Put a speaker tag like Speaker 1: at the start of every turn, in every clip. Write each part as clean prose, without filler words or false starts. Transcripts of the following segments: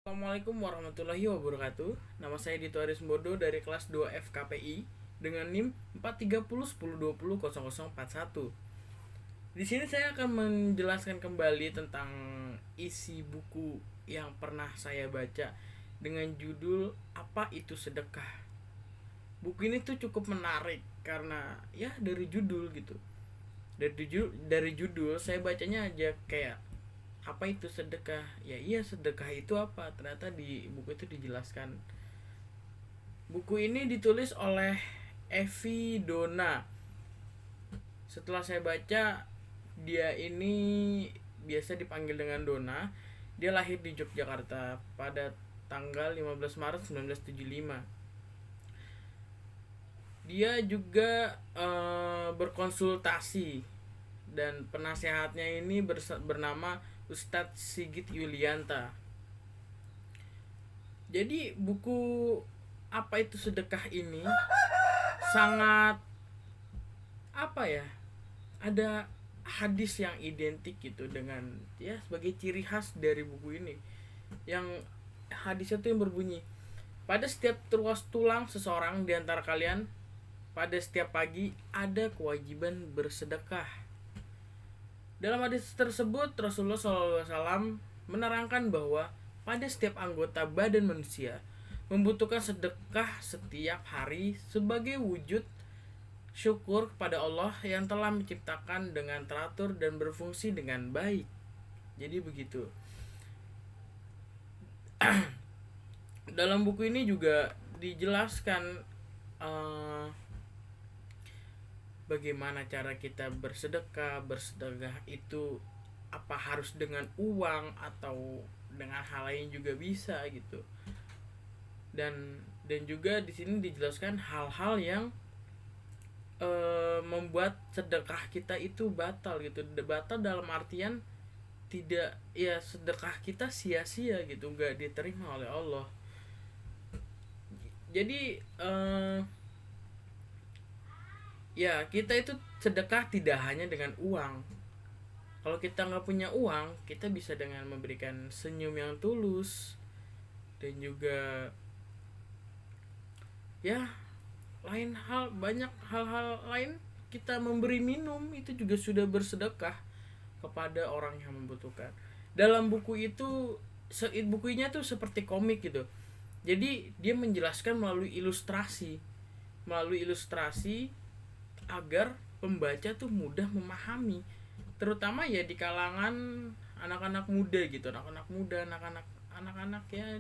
Speaker 1: Assalamualaikum warahmatullahi wabarakatuh. Nama saya Dito Aris Bodo dari kelas 2 FKPI dengan NIM 43010200041. Di sini saya akan menjelaskan kembali tentang isi buku yang pernah saya baca dengan judul Apa Itu Sedekah. Buku ini tuh cukup menarik karena ya dari judul gitu. Dari judul saya bacanya aja kayak apa itu sedekah, ya iya sedekah itu apa, ternyata di buku itu dijelaskan. Buku ini ditulis oleh Evi Dona. Setelah saya baca, dia ini biasa dipanggil dengan Dona. Dia lahir di Yogyakarta pada tanggal 15 Maret 1975. Dia juga berkonsultasi dan penasehatnya ini bernama Ustadz Sigit Yulianta. Jadi buku Apa Itu Sedekah ini sangat apa ya? Ada hadis yang identik gitu dengan ya sebagai ciri khas dari buku ini. Yang hadisnya itu yang berbunyi, pada setiap ruas tulang seseorang di antara kalian pada setiap pagi ada kewajiban bersedekah. Dalam hadis tersebut Rasulullah SAW menerangkan bahwa pada setiap anggota badan manusia membutuhkan sedekah setiap hari sebagai wujud syukur kepada Allah yang telah menciptakan dengan teratur dan berfungsi dengan baik. Jadi begitu. Dalam buku ini juga dijelaskan bagaimana cara kita bersedekah. Bersedekah itu apa harus dengan uang atau dengan hal lain juga bisa gitu. Dan juga di sini dijelaskan hal-hal yang membuat sedekah kita itu batal gitu. Batal dalam artian tidak, ya sedekah kita sia-sia gitu, nggak diterima oleh Allah. Jadi ya kita itu sedekah tidak hanya dengan uang. Kalau kita nggak punya uang, kita bisa dengan memberikan senyum yang tulus, dan juga ya banyak hal-hal lain. Kita memberi minum itu juga sudah bersedekah kepada orang yang membutuhkan. Dalam buku itu, bukunya tuh seperti komik gitu. Jadi dia menjelaskan melalui ilustrasi agar pembaca tuh mudah memahami, terutama ya di kalangan anak-anak muda gitu. Anak-anak ya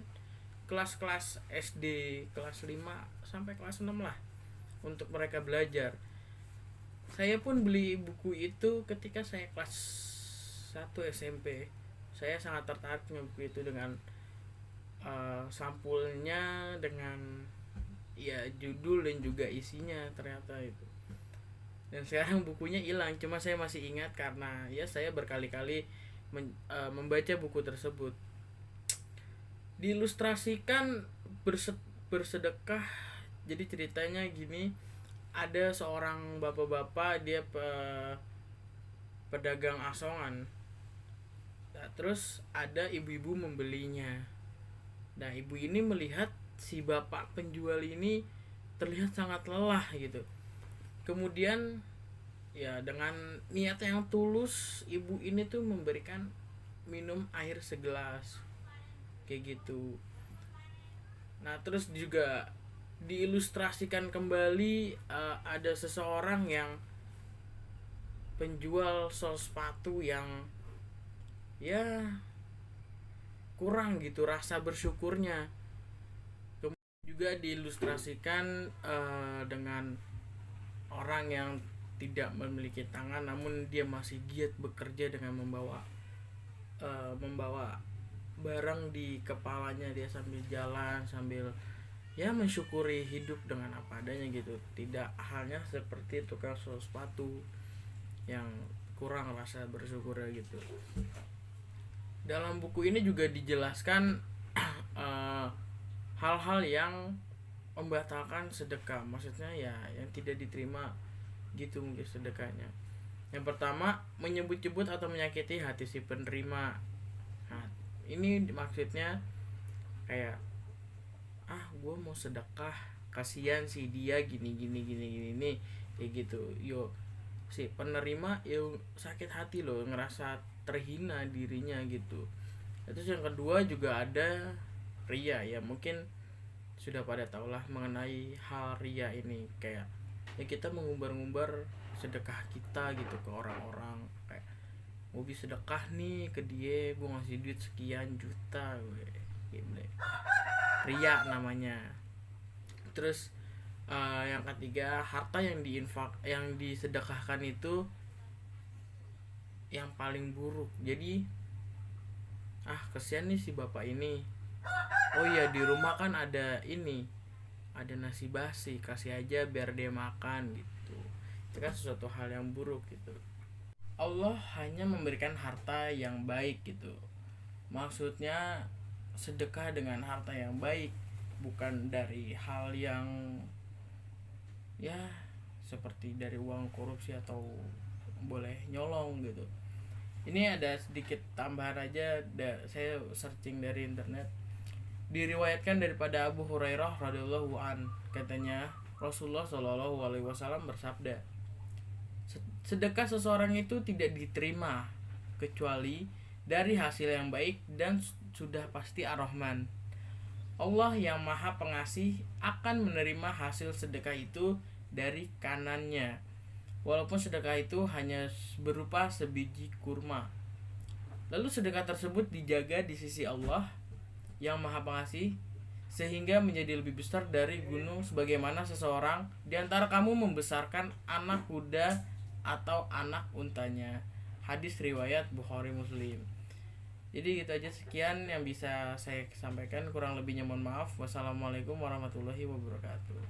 Speaker 1: kelas-kelas SD kelas 5 sampai kelas 6 lah, untuk mereka belajar. Saya pun beli buku itu ketika saya kelas 1 SMP. Saya sangat tertarik dengan buku itu, dengan sampulnya, dengan ya judul dan juga isinya ternyata itu. Dan sekarang bukunya hilang, cuma saya masih ingat karena ya saya berkali-kali membaca buku tersebut. Diilustrasikan bersedekah. Jadi ceritanya gini, ada seorang bapak-bapak, dia pedagang asongan. Nah, terus ada ibu-ibu membelinya. Nah, ibu ini melihat si bapak penjual ini terlihat sangat lelah gitu. Kemudian ya dengan niat yang tulus, ibu ini tuh memberikan minum air segelas kayak gitu. Nah, terus juga diilustrasikan kembali, ada seseorang yang penjual sol sepatu yang ya kurang gitu rasa bersyukurnya. Kemudian juga diilustrasikan dengan orang yang tidak memiliki tangan namun dia masih giat bekerja dengan membawa barang di kepalanya. Dia sambil jalan sambil ya mensyukuri hidup dengan apa adanya gitu. Tidak halnya seperti tukang sol sepatu yang kurang rasa bersyukurnya gitu. Dalam buku ini juga dijelaskan hal-hal yang membatalkan sedekah, maksudnya ya yang tidak diterima gitu mungkin sedekahnya. Yang pertama, menyebut-nyebut atau menyakiti hati si penerima. Nah, ini maksudnya kayak gue mau sedekah, kasihan sih dia gini gini gini gini nih, kayak gitu. Yo, si penerima yo sakit hati loh, ngerasa terhina dirinya gitu. Terus yang kedua juga ada ria, ya mungkin sudah pada tahulah mengenai hal ria ini, kayak ya kita mengumbar-ngumbar sedekah kita gitu ke orang-orang, kayak gue bisa sedekah nih ke dia, gue ngasih duit sekian juta gue, gitu. Ria namanya. Terus yang ketiga, harta yang disedekahkan itu yang paling buruk. Jadi kesian nih si bapak ini, oh iya di rumah kan ada ini, ada nasi basi, kasih aja biar dia makan gitu. Itu kan sesuatu hal yang buruk gitu. Allah hanya memberikan harta yang baik gitu. Maksudnya sedekah dengan harta yang baik, bukan dari hal yang ya seperti dari uang korupsi atau boleh nyolong gitu. Ini ada sedikit tambahan aja, saya searching dari internet. Diriwayatkan daripada Abu Hurairah radhiyallahu an, katanya Rasulullah Shallallahu alaihi wasallam bersabda, sedekah seseorang itu tidak diterima kecuali dari hasil yang baik dan sudah pasti ar-Rahman. Allah yang maha pengasih akan menerima hasil sedekah itu dari kanannya, walaupun sedekah itu hanya berupa sebiji kurma. Lalu sedekah tersebut dijaga di sisi Allah yang maha pengasih sehingga menjadi lebih besar dari gunung, sebagaimana seseorang di antara kamu membesarkan anak kuda atau anak untanya. Hadis riwayat Bukhari Muslim. Jadi gitu aja, sekian yang bisa saya sampaikan, kurang lebihnya mohon maaf. Wassalamualaikum warahmatullahi wabarakatuh.